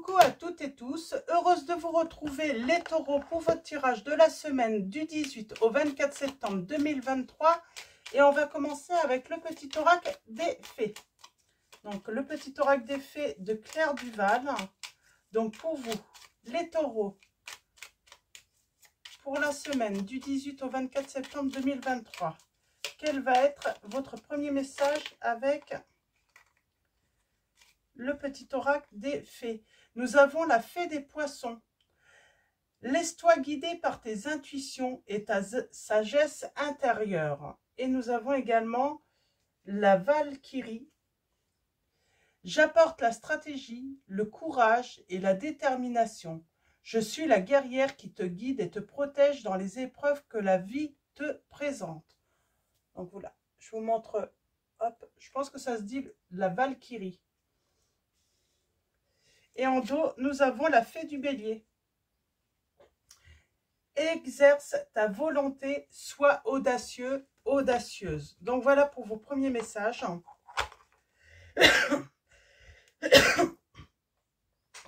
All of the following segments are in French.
Coucou à toutes et tous, heureuse de vous retrouver les taureaux pour votre tirage de la semaine du 18 au 24 septembre 2023 et on va commencer avec le petit oracle des fées. Donc le petit oracle des fées de Claire Duval. Donc pour vous, les taureaux, pour la semaine du 18 au 24 septembre 2023, quel va être votre premier message avec le petit oracle des fées? Nous avons la fée des poissons. Laisse-toi guider par tes intuitions et ta sagesse intérieure. Et nous avons également la Valkyrie. J'apporte la stratégie, le courage et la détermination. Je suis la guerrière qui te guide et te protège dans les épreuves que la vie te présente. Donc voilà, je vous montre, hop, je pense que ça se dit la Valkyrie. Et en dos, nous avons la fée du bélier. Exerce ta volonté, sois audacieux, audacieuse. Donc voilà pour vos premiers messages.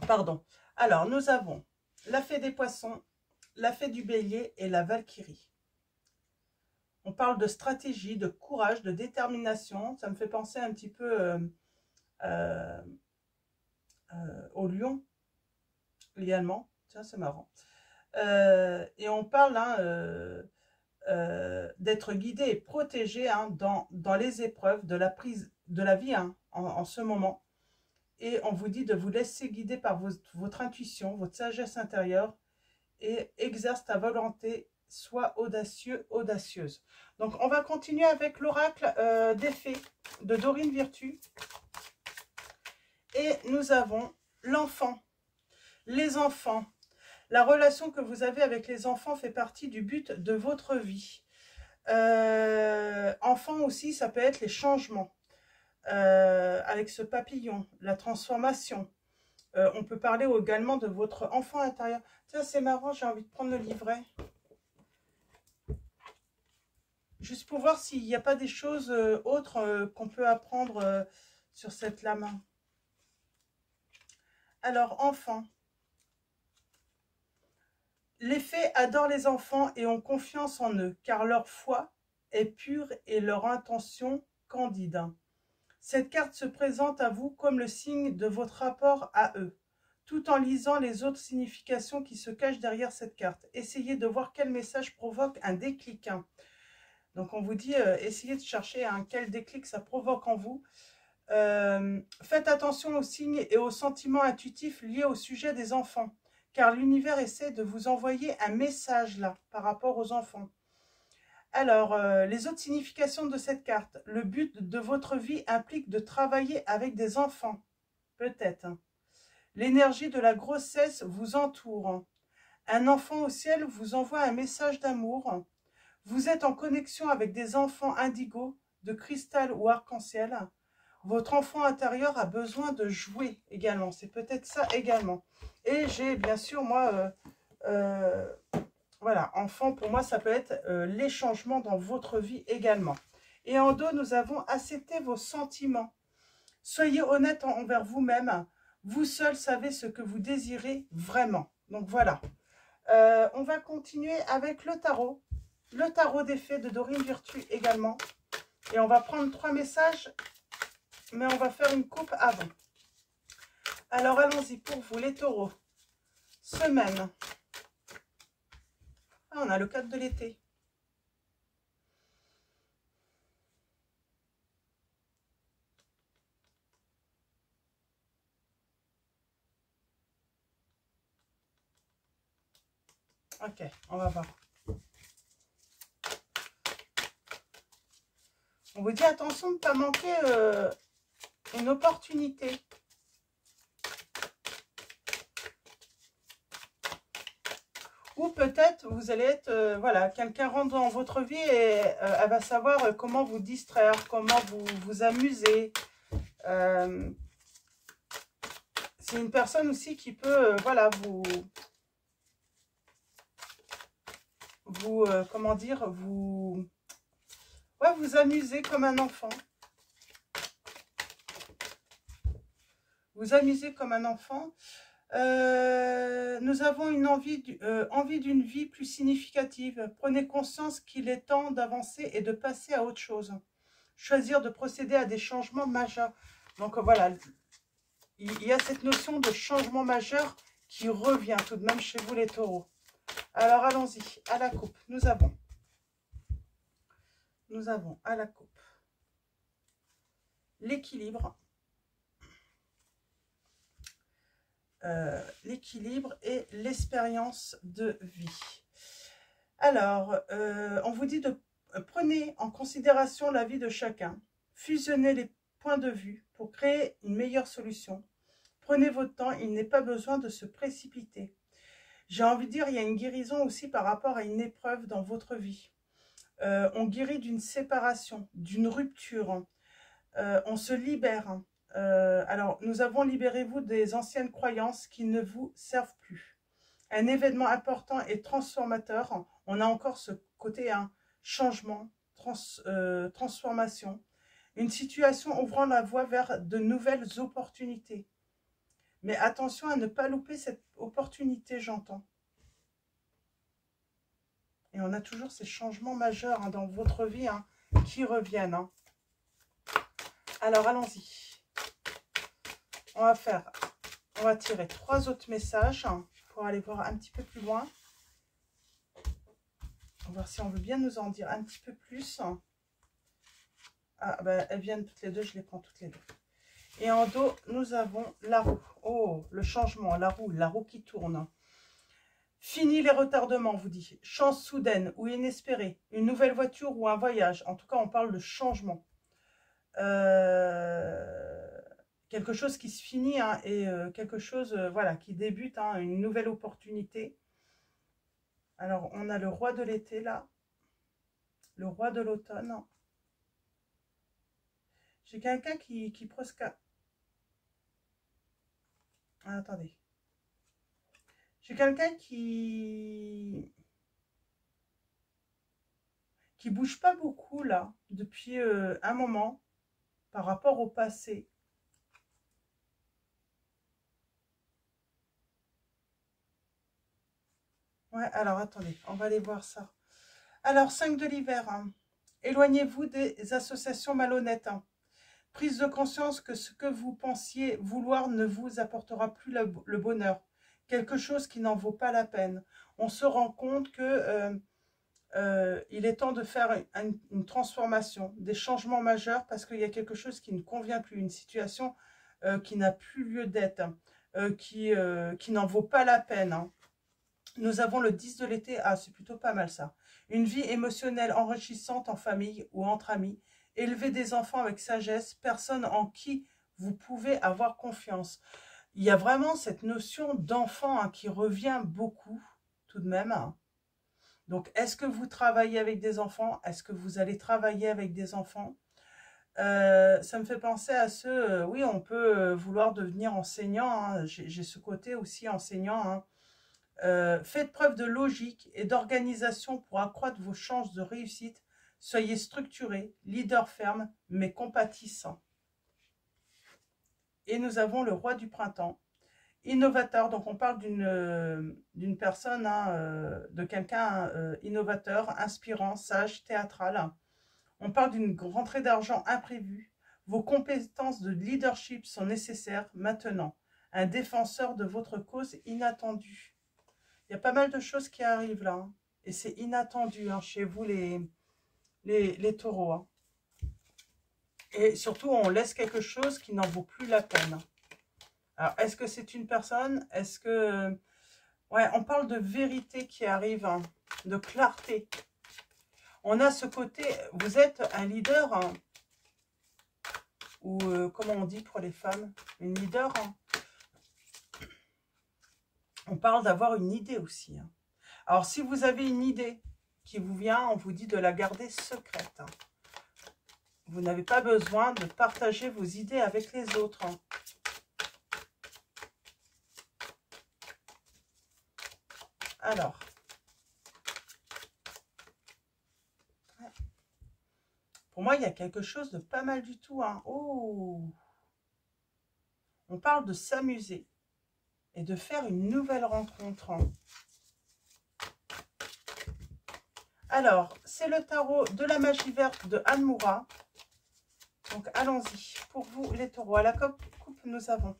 Pardon. Alors, nous avons la fée des poissons, la fée du bélier et la Valkyrie. On parle de stratégie, de courage, de détermination. Ça me fait penser un petit peu au lion également. Tiens, c'est marrant. Et on parle d'être guidé et protégé dans les épreuves de la vie en ce moment. Et on vous dit de vous laisser guider par votre intuition, votre sagesse intérieure et exerce ta volonté, sois audacieux, audacieuse. Donc on va continuer avec l'oracle des fées de Dorine Virtue. Et nous avons l'enfant, les enfants. La relation que vous avez avec les enfants fait partie du but de votre vie. Enfant aussi, ça peut être les changements. Avec ce papillon, la transformation. On peut parler également de votre enfant intérieur. Tiens, c'est marrant, j'ai envie de prendre le livret. Juste pour voir s'il n'y a pas des choses autres qu'on peut apprendre sur cette lame. Alors, enfant. Les fées adorent les enfants et ont confiance en eux, car leur foi est pure et leur intention candide. Cette carte se présente à vous comme le signe de votre rapport à eux, tout en lisant les autres significations qui se cachent derrière cette carte. Essayez de voir quel message provoque un déclic. Donc on vous dit, essayez de chercher quel déclic ça provoque en vous. Faites attention aux signes et aux sentiments intuitifs liés au sujet des enfants, car l'univers essaie de vous envoyer un message là, par rapport aux enfants. Alors, les autres significations de cette carte. Le but de votre vie implique de travailler avec des enfants, peut-être. L'énergie de la grossesse vous entoure. Un enfant au ciel vous envoie un message d'amour. Vous êtes en connexion avec des enfants indigo, de cristal ou arc-en-ciel. Votre enfant intérieur a besoin de jouer également. C'est peut-être ça également. Et j'ai bien sûr, moi, voilà, enfant, pour moi, ça peut être les changements dans votre vie également. Et en dos, nous avons accepté vos sentiments. Soyez honnête envers vous-même. Vous seul savez ce que vous désirez vraiment. Donc voilà. On va continuer avec le tarot. Le tarot des fées de Dorine Virtue également. Et on va prendre 3 messages, mais on va faire une coupe avant. Alors allons-y pour vous les taureaux. Semaine. Ah, on a le 4 de l'été. Ok, on va voir. On vous dit attention de ne pas manquer une opportunité. Ou peut-être vous allez être, voilà, quelqu'un rentre dans votre vie et elle va savoir comment vous distraire, comment vous amuser. C'est une personne aussi qui peut, voilà, comment dire, vous amuser comme un enfant. Vous amuser comme un enfant. Nous avons une envie d'une vie plus significative. Prenez conscience qu'il est temps d'avancer et de passer à autre chose. Choisir de procéder à des changements majeurs. Donc voilà, il y a cette notion de changement majeur qui revient tout de même chez vous les taureaux. Alors allons-y, à la coupe, nous avons à la coupe l'équilibre, et l'expérience de vie. Alors, on vous dit de prenez en considération la vie de chacun, fusionnez les points de vue pour créer une meilleure solution. Prenez votre temps, il n'est pas besoin de se précipiter. J'ai envie de dire, il y a une guérison aussi par rapport à une épreuve dans votre vie. On guérit d'une séparation, d'une rupture, on se libère. Alors, nous avons libérez-vous des anciennes croyances qui ne vous servent plus. Un événement important et transformateur, on a encore ce côté changement, transformation. Une situation ouvrant la voie vers de nouvelles opportunités. Mais attention à ne pas louper cette opportunité, j'entends. Et on a toujours ces changements majeurs dans votre vie qui reviennent. Alors, allons-y. On va tirer 3 autres messages pour aller voir un petit peu plus loin. On va voir si on veut bien nous en dire un petit peu plus. Ah, ben, elles viennent toutes les deux, je les prends toutes les deux. Et en dos, nous avons la roue. Oh, le changement, la roue qui tourne. Fini les retardements, vous dit. Chance soudaine ou inespérée. Une nouvelle voiture ou un voyage. En tout cas, on parle de changement. Quelque chose qui se finit et quelque chose voilà, qui débute, une nouvelle opportunité. Alors, on a le roi de l'été là. Le roi de l'automne. J'ai quelqu'un qui prosca... Ah, attendez. J'ai quelqu'un qui bouge pas beaucoup là, depuis un moment, par rapport au passé. Ouais, alors attendez, on va aller voir ça. Alors, 5 de l'hiver. Éloignez-vous des associations malhonnêtes. Prise de conscience que ce que vous pensiez vouloir ne vous apportera plus le bonheur. Quelque chose qui n'en vaut pas la peine. On se rend compte que il est temps de faire une transformation, des changements majeurs parce qu'il y a quelque chose qui ne convient plus, une situation qui n'a plus lieu d'être, qui n'en vaut pas la peine. Nous avons le 10 de l'été. Ah, c'est plutôt pas mal ça. Une vie émotionnelle enrichissante en famille ou entre amis. Élever des enfants avec sagesse, personne en qui vous pouvez avoir confiance. Il y a vraiment cette notion d'enfant qui revient beaucoup, tout de même. Donc, est-ce que vous travaillez avec des enfants? Est-ce que vous allez travailler avec des enfants? Ça me fait penser à oui, on peut vouloir devenir enseignant. J'ai ce côté aussi enseignant. Faites preuve de logique et d'organisation pour accroître vos chances de réussite. Soyez structuré, leader ferme, mais compatissant. Et nous avons le roi du printemps. Innovateur, donc on parle d'une personne, de quelqu'un innovateur, inspirant, sage, théâtral. On parle d'une rentrée d'argent imprévue. Vos compétences de leadership sont nécessaires maintenant. Un défenseur de votre cause inattendu. Il y a pas mal de choses qui arrivent là. Et c'est inattendu chez vous les taureaux. Et surtout, on laisse quelque chose qui n'en vaut plus la peine. Alors, est-ce que c'est une personne? Est-ce que... Ouais, on parle de vérité qui arrive, de clarté. On a ce côté, vous êtes un leader, ou comment on dit pour les femmes? Une leader. On parle d'avoir une idée aussi. Alors, si vous avez une idée qui vous vient, on vous dit de la garder secrète. Vous n'avez pas besoin de partager vos idées avec les autres. Alors, pour moi, il y a quelque chose de pas mal du tout. Oh, on parle de s'amuser. et de faire une nouvelle rencontre. Alors, c'est le tarot de la magie verte de Anne Moura. Donc, allons-y. Pour vous, les taureaux, à la coupe, nous avons...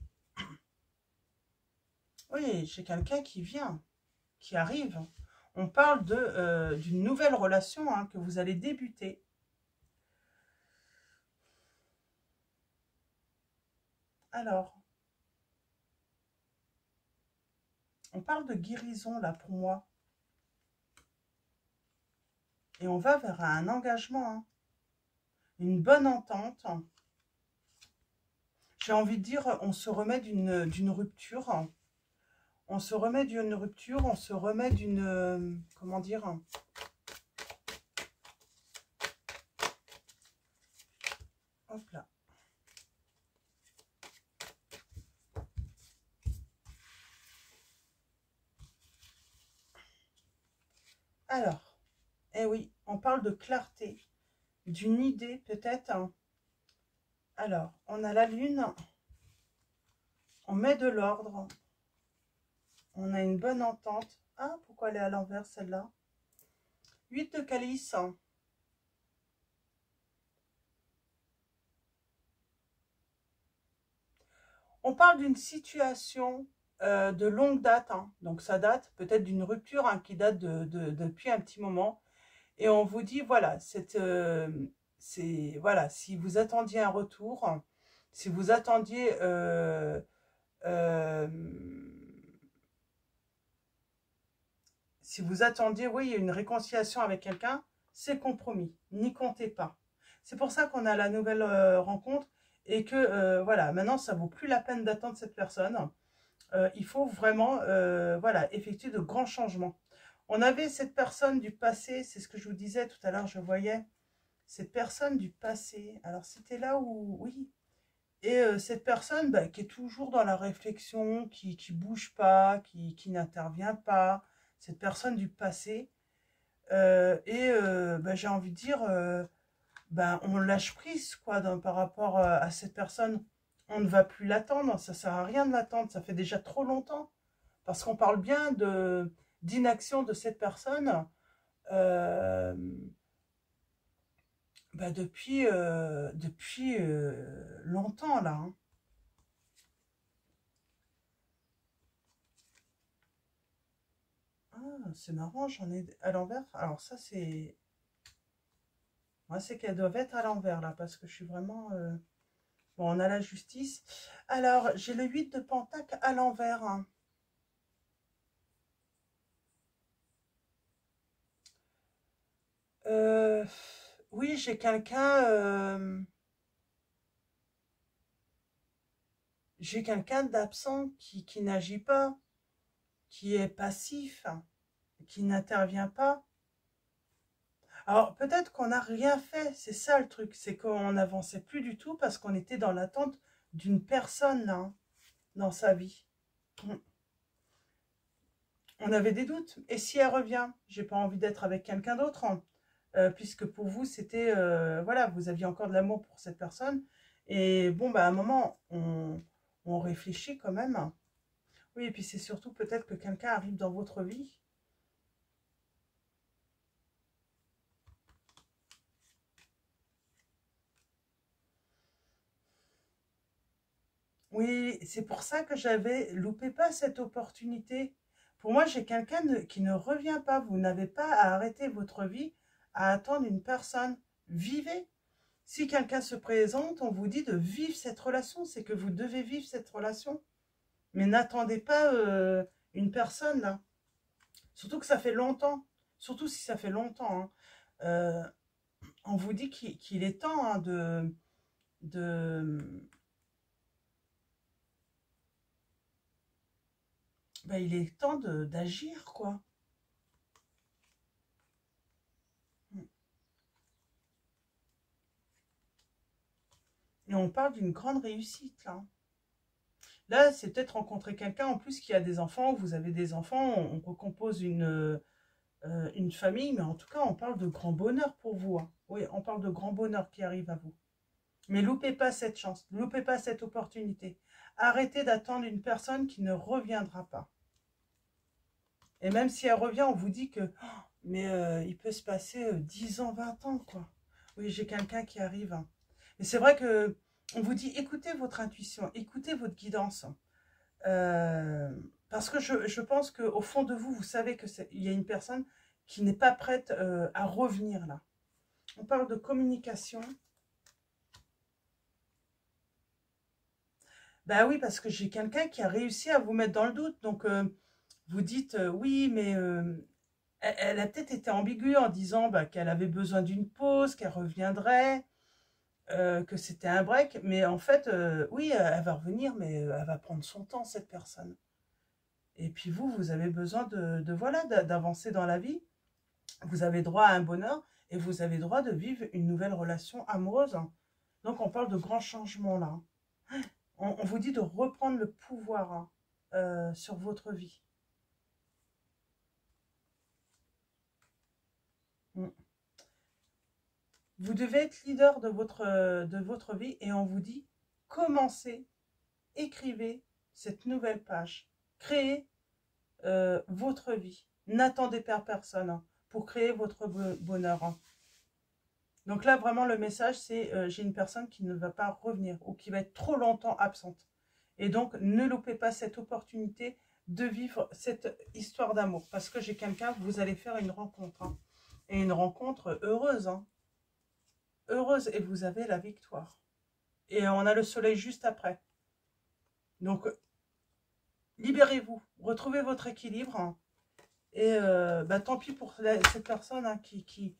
Oui, j'ai quelqu'un qui vient, qui arrive. On parle d'une nouvelle relation hein, que vous allez débuter. Alors, on parle de guérison là pour moi. Et on va vers un engagement, hein, une bonne entente. J'ai envie de dire, on se remet d'une rupture. On se remet d'une rupture, on se remet d'une... comment dire? Hop là. Alors, eh oui, on parle de clarté, d'une idée peut-être. Alors, on a la lune, on met de l'ordre, on a une bonne entente. Ah, pourquoi elle est à l'envers celle-là? 8 de calice. On parle d'une situation de longue date, hein. Donc ça date peut-être d'une rupture hein, qui date depuis un petit moment. Et on vous dit, voilà, voilà, si vous attendiez un retour, si vous attendiez euh, oui, une réconciliation avec quelqu'un, c'est compromis, n'y comptez pas. C'est pour ça qu'on a la nouvelle rencontre et que, voilà, maintenant, ça vaut plus la peine d'attendre cette personne. Il faut vraiment, voilà, effectuer de grands changements. On avait cette personne du passé, c'est ce que je vous disais tout à l'heure, je voyais cette personne du passé. Alors, c'était là où, oui, et cette personne bah, qui est toujours dans la réflexion, qui bouge pas, qui n'intervient pas, cette personne du passé. Bah, j'ai envie de dire, bah, on lâche prise quoi, par rapport à cette personne. On ne va plus l'attendre, ça sert à rien de l'attendre, ça fait déjà trop longtemps. Parce qu'on parle bien d'inaction de cette personne euh, bah, depuis longtemps là. Hein. Ah, c'est marrant, j'en ai à l'envers. Alors ça, c'est... Moi, c'est qu'elles doivent être à l'envers, là, parce que je suis vraiment... Bon, on a la justice. Alors, j'ai le 8 de Pentacle à l'envers. Hein. Euh, oui, j'ai quelqu'un... j'ai quelqu'un d'absent qui n'agit pas, qui est passif, qui n'intervient pas. Alors, peut-être qu'on n'a rien fait, c'est ça le truc, c'est qu'on n'avançait plus du tout parce qu'on était dans l'attente d'une personne, là, hein, dans sa vie. On avait des doutes. Et si elle revient? J'ai pas envie d'être avec quelqu'un d'autre, hein, puisque pour vous, c'était... voilà, vous aviez encore de l'amour pour cette personne. Et bon, bah, à un moment, on réfléchit quand même. Oui, et puis c'est surtout peut-être que quelqu'un arrive dans votre vie. Oui, c'est pour ça que j'avais loupé pas cette opportunité. Pour moi, j'ai quelqu'un qui ne revient pas. Vous n'avez pas à arrêter votre vie à attendre une personne. Vivez. Si quelqu'un se présente, on vous dit de vivre cette relation. C'est que vous devez vivre cette relation. Mais n'attendez pas une personne là. Surtout que ça fait longtemps. Surtout si ça fait longtemps. Hein. Euh, on vous dit qu'il est temps hein, de ben, il est temps d'agir, quoi. Et on parle d'une grande réussite, là. Là, c'est peut-être rencontrer quelqu'un en plus qui a des enfants, vous avez des enfants, on recompose une famille, mais en tout cas, on parle de grand bonheur pour vous. Hein. Oui, on parle de grand bonheur qui arrive à vous. Mais loupez pas cette chance, loupez pas cette opportunité. Arrêtez d'attendre une personne qui ne reviendra pas. Et même si elle revient, on vous dit que mais il peut se passer 10 ans, 20 ans, quoi. Oui, j'ai quelqu'un qui arrive. Hein. Mais c'est vrai que on vous dit, écoutez votre intuition, écoutez votre guidance. Parce que je pense qu'au fond de vous, vous savez qu'il y a une personne qui n'est pas prête à revenir là. On parle de communication. Ben oui, parce que j'ai quelqu'un qui a réussi à vous mettre dans le doute. Donc, vous dites, oui, mais elle a peut-être été ambiguë en disant bah, qu'elle avait besoin d'une pause, qu'elle reviendrait, que c'était un break. Mais en fait, oui, elle va revenir, mais elle va prendre son temps, cette personne. Et puis vous, vous avez besoin voilà, d'avancer dans la vie. Vous avez droit à un bonheur et vous avez droit de vivre une nouvelle relation amoureuse. Donc, on parle de grands changements là. On vous dit de reprendre le pouvoir sur votre vie. Mm. Vous devez être leader de votre vie et on vous dit commencez, écrivez cette nouvelle page. Créez votre vie. N'attendez pas personne pour créer votre bonheur. Donc là, vraiment, le message, c'est j'ai une personne qui ne va pas revenir ou qui va être trop longtemps absente. Et donc, ne loupez pas cette opportunité de vivre cette histoire d'amour. Parce que j'ai quelqu'un, vous allez faire une rencontre. Hein. Et une rencontre heureuse. Hein. Heureuse. Et vous avez la victoire. Et on a le soleil juste après. Donc, libérez-vous. Retrouvez votre équilibre. Hein. Et bah, tant pis pour cette personne hein, qui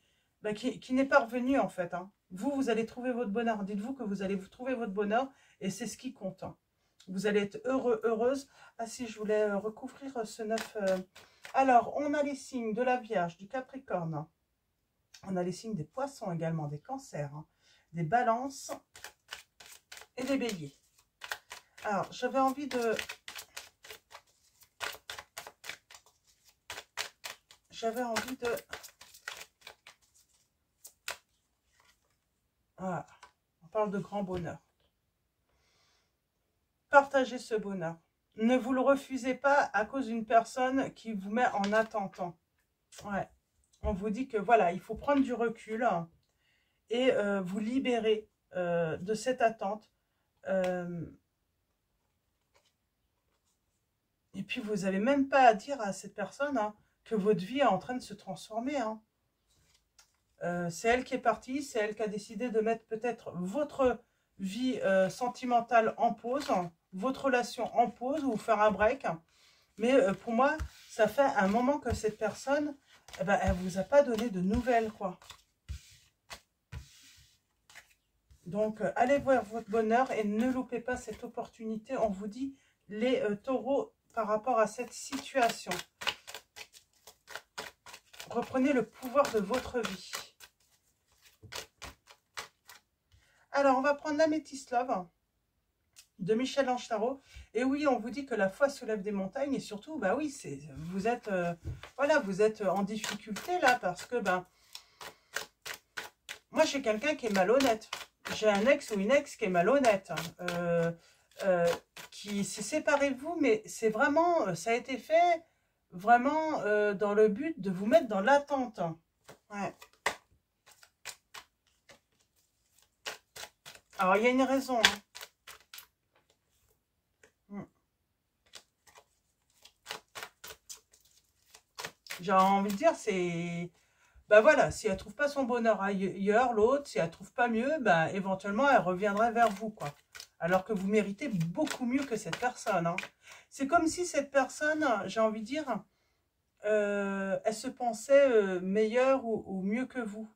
n'est pas revenue en fait. Hein. Vous allez trouver votre bonheur. Dites-vous que vous allez vous trouver votre bonheur et c'est ce qui compte. Hein. Vous allez être heureux, heureuse. Ah si, je voulais recouvrir ce 9. Alors, on a les signes de la Vierge, du Capricorne. On a les signes des Poissons également, des Cancers, hein, des Balances et des Béliers. Alors, j'avais envie de... Voilà, on parle de grand bonheur. Partagez ce bonheur. Ne vous le refusez pas à cause d'une personne qui vous met en attendant. Ouais. On vous dit que voilà, il faut prendre du recul et vous libérer de cette attente. Et puis, vous n'avez même pas à dire à cette personne hein, que votre vie est en train de se transformer. Hein. C'est elle qui est partie, c'est elle qui a décidé de mettre peut-être votre vie sentimentale en pause, votre relation en pause ou faire un break. Mais pour moi, ça fait un moment que cette personne, eh ben, elle ne vous a pas donné de nouvelles, quoi. Donc, allez voir votre bonheur et ne loupez pas cette opportunité. On vous dit, les taureaux, par rapport à cette situation. Reprenez le pouvoir de votre vie. Alors, on va prendre l'Améthyste Love de Michel-Ange Tarot. Et oui, on vous dit que la foi soulève des montagnes. Et surtout, bah oui, vous êtes voilà, vous êtes en difficulté là parce que ben moi j'ai quelqu'un qui est malhonnête. J'ai un ex ou une ex qui est malhonnête, qui s'est séparé de vous, mais c'est vraiment, ça a été fait vraiment dans le but de vous mettre dans l'attente. Ouais. Alors, il y a une raison. Hein. J'ai envie de dire, c'est... Ben voilà, si elle trouve pas son bonheur ailleurs, l'autre, si elle trouve pas mieux, ben éventuellement, elle reviendrait vers vous, quoi. Alors que vous méritez beaucoup mieux que cette personne. Hein. C'est comme si cette personne, j'ai envie de dire, elle se pensait meilleure ou mieux que vous.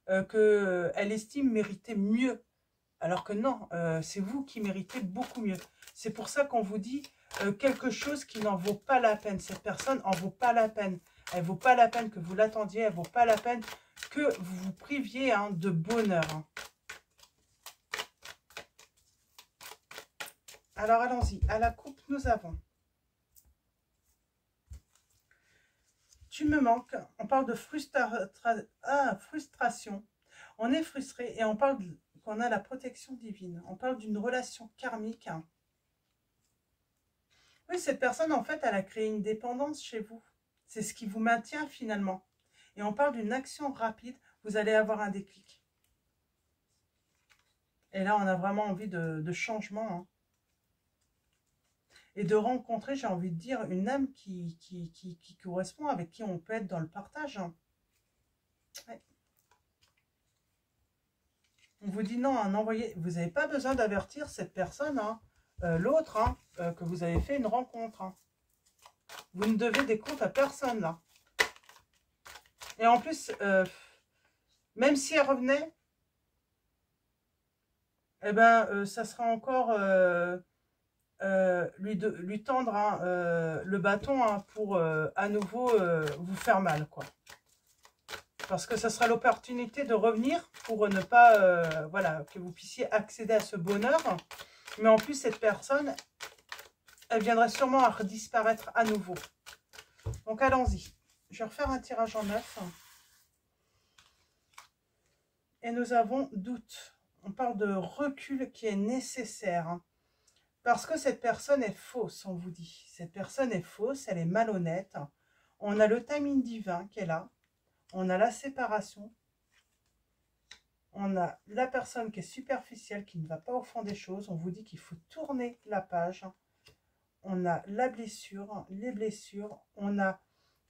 Qu'elle estime mériter mieux. Alors que non, c'est vous qui méritez beaucoup mieux. C'est pour ça qu'on vous dit quelque chose qui n'en vaut pas la peine. Cette personne en vaut pas la peine. Elle ne vaut pas la peine que vous l'attendiez. Elle ne vaut pas la peine que vous vous priviez hein, de bonheur. Hein. Alors, allons-y. À la coupe, nous avons... Tu me manques. On parle de frustration. On est frustré et on parle qu'on a la protection divine. On parle d'une relation karmique. Hein. Oui, cette personne, en fait, elle a créé une dépendance chez vous. C'est ce qui vous maintient finalement. Et on parle d'une action rapide. Vous allez avoir un déclic. Et là, on a vraiment envie de changement. Hein. Et de rencontrer, j'ai envie de dire, une âme qui correspond, avec qui on peut être dans le partage. Hein. Ouais. On vous dit non, hein, envoyez. Vous n'avez pas besoin d'avertir cette personne, hein, l'autre, hein, que vous avez fait une rencontre. Hein. Vous ne devez des comptes à personne, là. Et en plus, même si elle revenait, eh ben, ça sera encore lui tendre hein, le bâton hein, pour à nouveau vous faire mal, quoi. Parce que ça sera l'opportunité de revenir pour ne pas, voilà, que vous puissiez accéder à ce bonheur. Mais en plus, cette personne, elle viendrait sûrement à disparaître à nouveau. Donc, allons-y. Je vais refaire un tirage en neuf. Et nous avons doute. On parle de recul qui est nécessaire. Hein. Parce que cette personne est fausse, on vous dit. Cette personne est fausse, elle est malhonnête. On a le timing divin qui est là. On a la séparation. On a la personne qui est superficielle, qui ne va pas au fond des choses. On vous dit qu'il faut tourner la page. On a la blessure, les blessures. On a...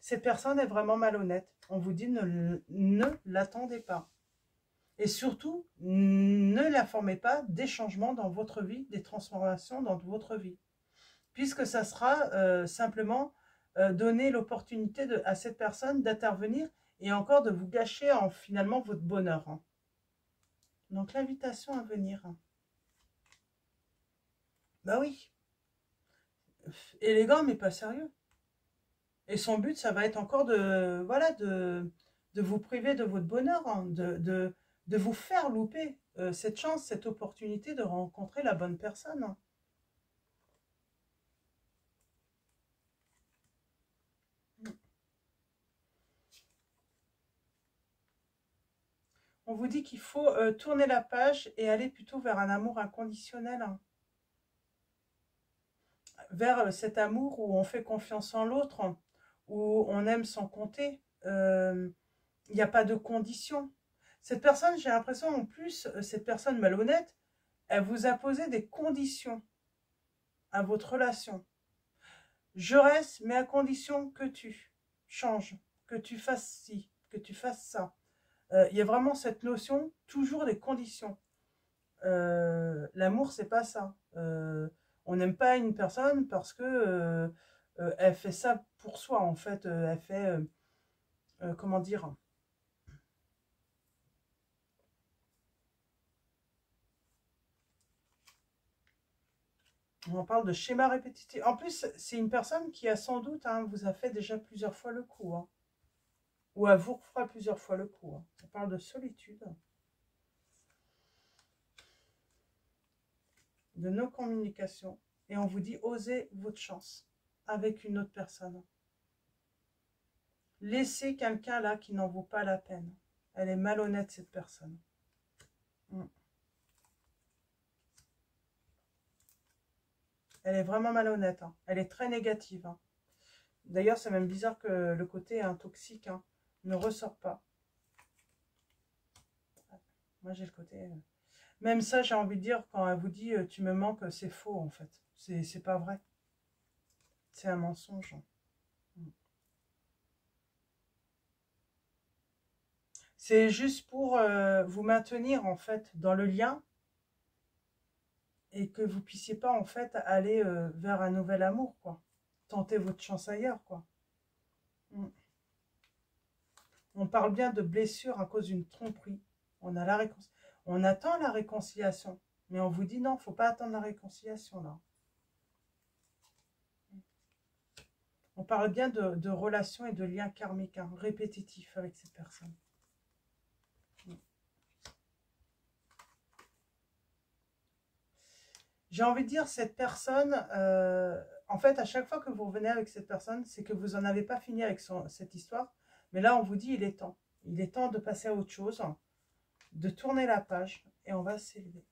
Cette personne est vraiment malhonnête. On vous dit ne l'attendez pas. Et surtout, ne l'informez pas des changements dans votre vie, des transformations dans votre vie. Puisque ça sera simplement donner l'opportunité à cette personne d'intervenir et encore de vous gâcher finalement votre bonheur. Hein. Donc l'invitation à venir. Hein. Bah oui. Élégant mais pas sérieux. Et son but, ça va être encore voilà, de vous priver de votre bonheur, hein, de vous faire louper cette chance, cette opportunité de rencontrer la bonne personne. Hein. On vous dit qu'il faut tourner la page et aller plutôt vers un amour inconditionnel. Hein. Vers cet amour où on fait confiance en l'autre, où on aime sans compter. Il n'y a pas de conditions. Cette personne, j'ai l'impression en plus, cette personne malhonnête, elle vous a posé des conditions à votre relation. Je reste, mais à condition que tu changes, que tu fasses ci, que tu fasses ça. Il y a vraiment cette notion, toujours des conditions. L'amour, c'est pas ça. On n'aime pas une personne parce que elle fait ça pour soi, en fait. Elle fait, comment dire, on parle de schéma répétitif. En plus, c'est une personne qui a sans doute, hein, vous a fait déjà plusieurs fois le coup. Hein, ou elle vous fera plusieurs fois le coup. Hein. On parle de solitude. De nos communications. Et on vous dit, osez votre chance avec une autre personne. Laissez quelqu'un là qui n'en vaut pas la peine. Elle est malhonnête, cette personne. Elle est vraiment malhonnête. Hein. Elle est très négative. Hein. D'ailleurs, c'est même bizarre que le côté toxique hein, ne ressort pas. Moi, j'ai le côté... Même ça, j'ai envie de dire, quand elle vous dit « tu me manques », c'est faux, en fait. C'est pas vrai. C'est un mensonge. C'est juste pour vous maintenir, en fait, dans le lien et que vous puissiez pas, en fait, aller vers un nouvel amour, quoi. Tenter votre chance ailleurs, quoi. On parle bien de blessure à cause d'une tromperie. On a on attend la réconciliation. Mais on vous dit non, il ne faut pas attendre la réconciliation, là. On parle bien de relations et de liens karmiques, hein, répétitifs avec cette personne. J'ai envie de dire, cette personne, en fait, à chaque fois que vous revenez avec cette personne, c'est que vous n'en avez pas fini avec cette histoire. Mais là, on vous dit, il est temps. Il est temps de passer à autre chose, de tourner la page, et on va s'élever.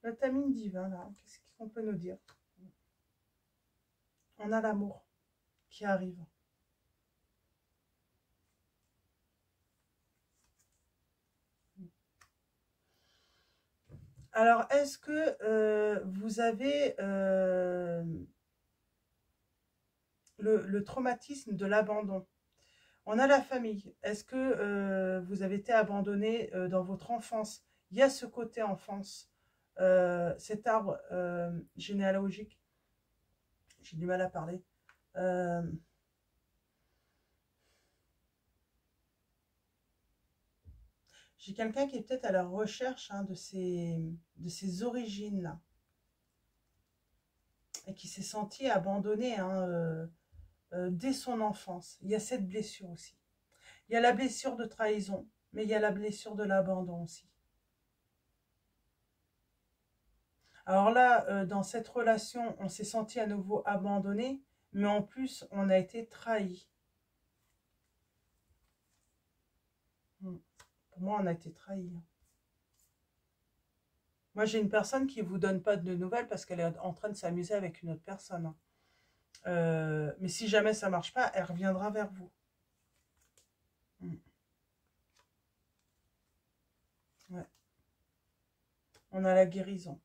Le timing divin, là, qu'est-ce qu'on peut nous dire? On a l'amour qui arrive. Alors, est-ce que vous avez le traumatisme de l'abandon? On a la famille. Est-ce que vous avez été abandonné dans votre enfance? Il y a ce côté enfance, cet arbre généalogique. J'ai du mal à parler. J'ai quelqu'un qui est peut-être à la recherche de ses origines-là. Et qui s'est senti abandonné dès son enfance. Il y a cette blessure aussi. Il y a la blessure de trahison, mais il y a la blessure de l'abandon aussi. Alors là, dans cette relation, on s'est senti à nouveau abandonné, mais en plus, on a été trahi. Pour moi, on a été trahi. Moi, j'ai une personne qui ne vous donne pas de nouvelles parce qu'elle est en train de s'amuser avec une autre personne. Mais si jamais ça ne marche pas, elle reviendra vers vous. Ouais. On a la guérison.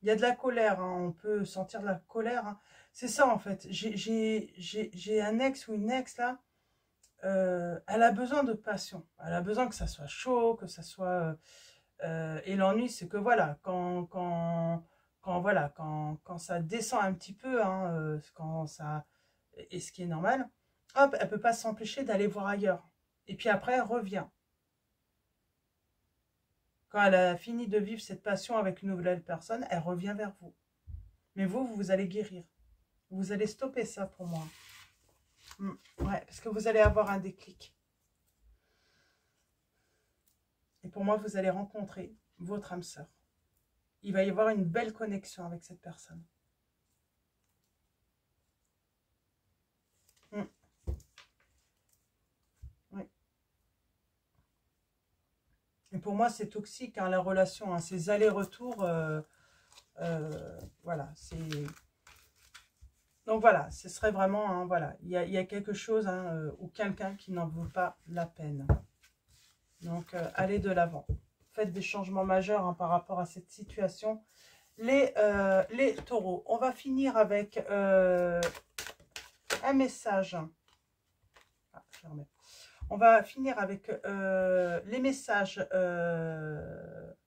Il y a de la colère, on peut sentir de la colère. C'est ça en fait. J'ai un ex ou une ex là. Elle a besoin de passion. Elle a besoin que ça soit chaud, que ça soit... et l'ennui, c'est que voilà, quand ça descend un petit peu, quand ça... Et ce qui est normal, hop, elle peut pas s'empêcher d'aller voir ailleurs. Et puis après, elle revient. Quand elle a fini de vivre cette passion avec une nouvelle personne, elle revient vers vous. Mais vous allez guérir. Vous allez stopper ça pour moi. Ouais, parce que vous allez avoir un déclic. Et pour moi, vous allez rencontrer votre âme sœur. Il va y avoir une belle connexion avec cette personne. Oui. Et pour moi, c'est toxique, la relation, ces allers-retours. Voilà, c'est... Donc voilà, ce serait vraiment, voilà, il y a quelque chose ou quelqu'un qui n'en vaut pas la peine. Donc, allez de l'avant. Faites des changements majeurs par rapport à cette situation. Les taureaux, on va finir avec un message. Ah, je vais remettre. On va finir avec les messages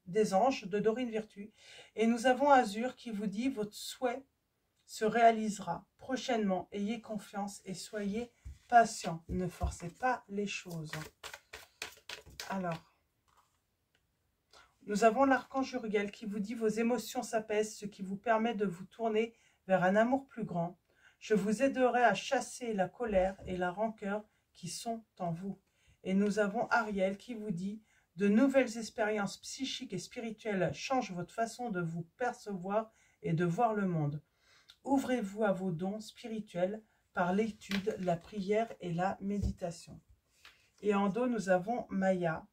des anges de Dorine Virtue. Et nous avons Azur qui vous dit « Votre souhait se réalisera prochainement. Ayez confiance et soyez patient. Ne forcez pas les choses. » Alors, nous avons l'archange Uriel qui vous dit « Vos émotions s'apaisent, ce qui vous permet de vous tourner vers un amour plus grand. Je vous aiderai à chasser la colère et la rancœur qui sont en vous. » Et nous avons Ariel qui vous dit « De nouvelles expériences psychiques et spirituelles changent votre façon de vous percevoir et de voir le monde. Ouvrez-vous à vos dons spirituels par l'étude, la prière et la méditation. » Et en dos, nous avons Maya.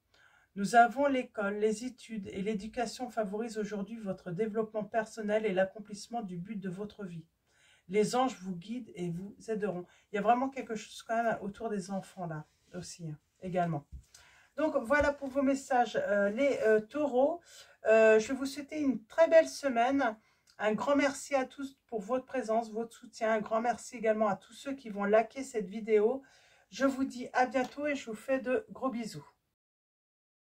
Nous avons l'école, les études et l'éducation favorisent aujourd'hui votre développement personnel et l'accomplissement du but de votre vie. Les anges vous guident et vous aideront. Il y a vraiment quelque chose quand même autour des enfants là aussi, également. Donc voilà pour vos messages, les taureaux. Je vais vous souhaiter une très belle semaine. Un grand merci à tous pour votre présence, votre soutien. Un grand merci également à tous ceux qui vont liker cette vidéo. Je vous dis à bientôt et je vous fais de gros bisous.